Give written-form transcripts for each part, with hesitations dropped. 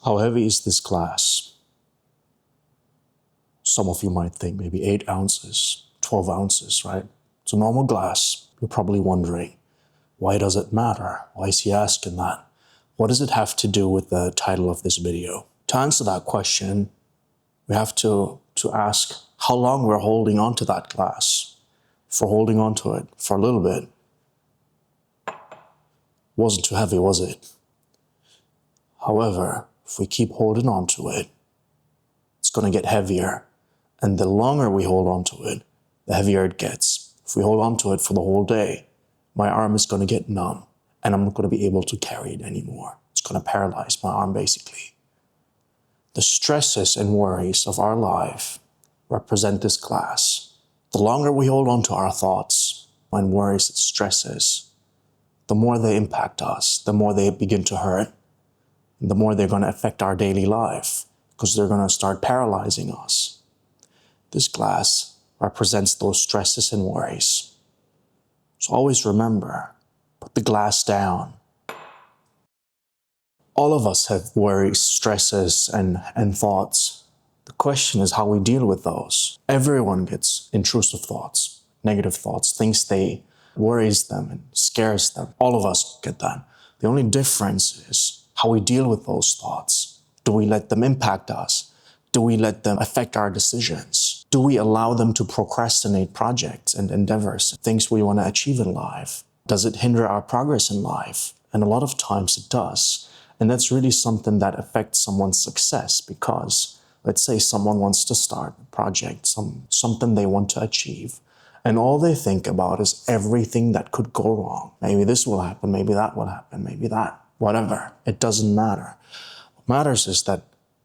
How heavy is this glass? Some of you might think maybe 8 ounces, 12 ounces, right? It's a normal glass. You're probably wondering, why does it matter? Why is he asking that? What does it have to do with the title of this video? To answer that question, we have to ask how long we're holding on to that glass. If we're holding on to it for a little bit, wasn't too heavy, was it? However, if we keep holding on to it, it's going to get heavier. And the longer we hold on to it, the heavier it gets. If we hold on to it for the whole day, my arm is going to get numb and I'm not going to be able to carry it anymore. It's going to paralyze my arm basically. The stresses and worries of our life represent this glass. The longer we hold on to our thoughts and worries and stresses, the more they impact us, the more they begin to hurt, the more they're going to affect our daily life because they're going to start paralyzing us. This glass represents those stresses and worries. So always remember, put the glass down. All of us have worries, stresses, and thoughts. The question is how we deal with those. Everyone gets intrusive thoughts, negative thoughts, things they worries them and scares them. All of us get that. The only difference is how we deal with those thoughts. Do we let them impact us? Do we let them affect our decisions? Do we allow them to procrastinate projects and endeavors, things we want to achieve in life? Does it hinder our progress in life? And a lot of times it does. And that's really something that affects someone's success because let's say someone wants to start a project, something they want to achieve, and all they think about is everything that could go wrong. Maybe this will happen, maybe that will happen, maybe that, whatever. It doesn't matter. What matters is that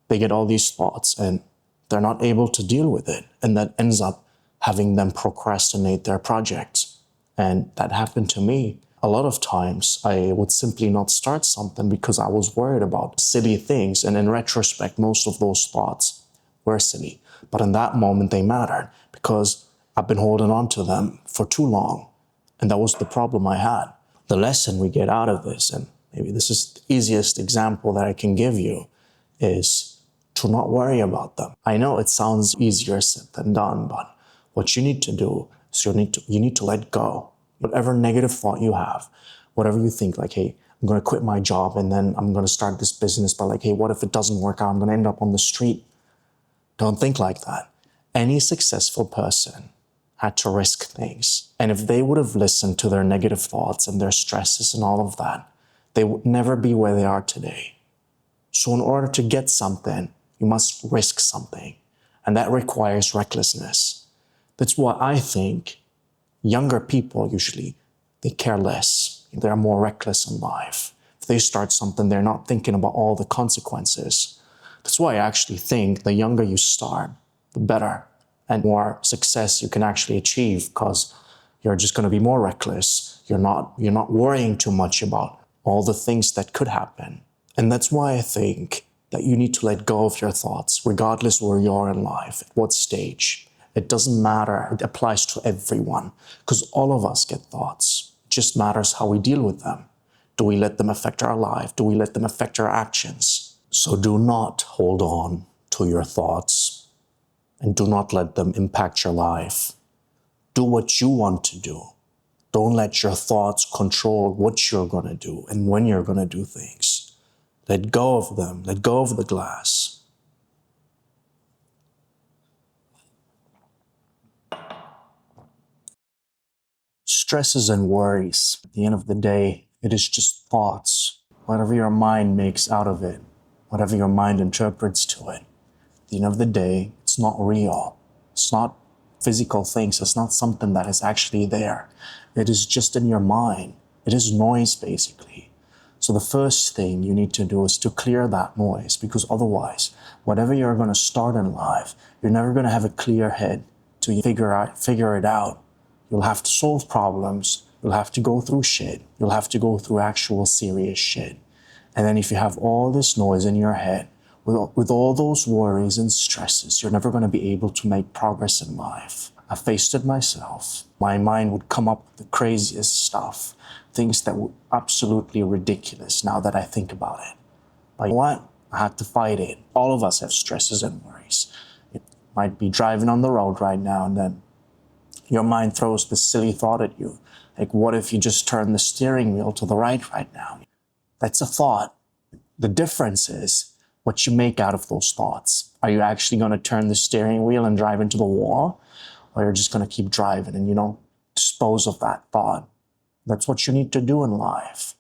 they get all these thoughts and they're not able to deal with it. And that ends up having them procrastinate their projects. And that happened to me. A lot of times I would simply not start something because I was worried about silly things. And in retrospect, most of those thoughts were silly. But in that moment, they mattered because I've been holding on to them for too long. And that was the problem I had. The lesson we get out of this, and maybe this is the easiest example that I can give you, is to not worry about them. I know it sounds easier said than done, but what you need to do is you need to let go. Whatever negative thought you have, whatever you think, like, hey, I'm going to quit my job and then I'm going to start this business, but like, hey, what if it doesn't work out? I'm going to end up on the street. Don't think like that. Any successful person had to risk things. And if they would have listened to their negative thoughts and their stresses and all of that, they would never be where they are today. So in order to get something, you must risk something. And that requires recklessness. That's why I think younger people usually, they care less. They're more reckless in life. If they start something, they're not thinking about all the consequences. That's why I actually think the younger you start, the better and more success you can actually achieve because you're just going to be more reckless. You're not worrying too much about all the things that could happen. And that's why I think that you need to let go of your thoughts, regardless where you are in life, at what stage. It doesn't matter. It applies to everyone because all of us get thoughts. It just matters how we deal with them. Do we let them affect our life? Do we let them affect our actions? So do not hold on to your thoughts and do not let them impact your life. Do what you want to do. Don't let your thoughts control what you're going to do and when you're going to do things. Let go of them. Let go of the glass. Stresses and worries. At the end of the day, it is just thoughts. Whatever your mind makes out of it, whatever your mind interprets to it. At the end of the day, it's not real. It's not physical things. It's not something that is actually there. It is just in your mind. It is noise, basically. So the first thing you need to do is to clear that noise because otherwise, whatever you're going to start in life, you're never going to have a clear head to figure it out. You'll have to solve problems. You'll have to go through shit. You'll have to go through actual serious shit. And then if you have all this noise in your head, with all those worries and stresses, you're never going to be able to make progress in life. I faced it myself. My mind would come up with the craziest stuff, things that were absolutely ridiculous now that I think about it. But what? I had to fight it. All of us have stresses and worries. It might be driving on the road right now, and then your mind throws this silly thought at you. Like, what if you just turn the steering wheel to the right now? That's a thought. The difference is what you make out of those thoughts. Are you actually going to turn the steering wheel and drive into the wall? Or you're just going to keep driving and you don't dispose of that thought? That's what you need to do in life.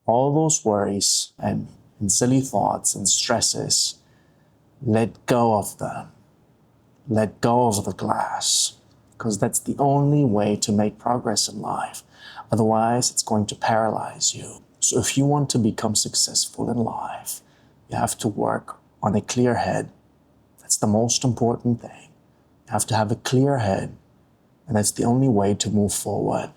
All those worries and silly thoughts and stresses, let go of them. Let go of the glass, because that's the only way to make progress in life. Otherwise, it's going to paralyze you. So if you want to become successful in life, you have to work on a clear head. That's the most important thing. You have to have a clear head, and that's the only way to move forward.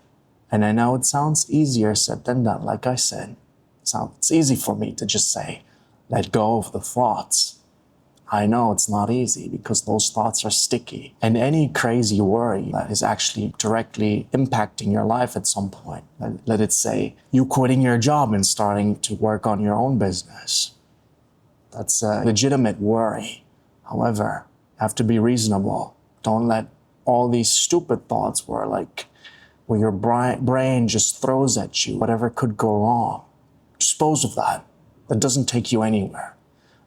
And I know it sounds easier said than done, like I said. It's easy for me to just say, let go of the thoughts. I know it's not easy because those thoughts are sticky. And any crazy worry that is actually directly impacting your life at some point, let it say you quitting your job and starting to work on your own business. That's a legitimate worry. However, you have to be reasonable. Don't let all these stupid thoughts where your brain just throws at you whatever could go wrong. Dispose of that. That doesn't take you anywhere.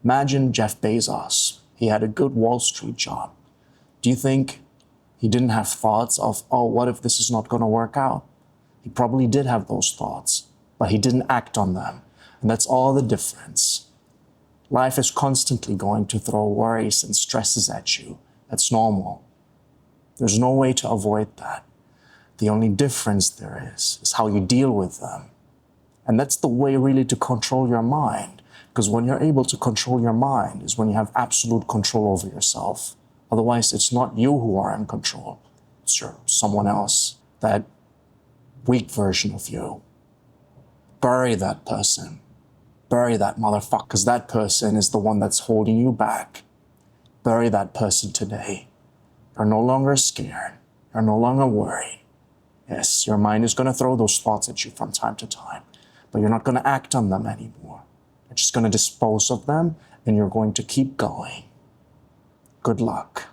Imagine Jeff Bezos. He had a good Wall Street job. Do you think he didn't have thoughts of, oh, what if this is not going to work out? He probably did have those thoughts, but he didn't act on them. And that's all the difference. Life is constantly going to throw worries and stresses at you. That's normal. There's no way to avoid that. The only difference there is how you deal with them. And that's the way really to control your mind. Because when you're able to control your mind is when you have absolute control over yourself. Otherwise, it's not you who are in control. It's someone else, that weak version of you. Bury that person. Bury that motherfucker, because that person is the one that's holding you back. Bury that person today. You're no longer scared. You're no longer worried. Yes, your mind is going to throw those thoughts at you from time to time, but you're not going to act on them anymore. You're just going to dispose of them, and you're going to keep going. Good luck.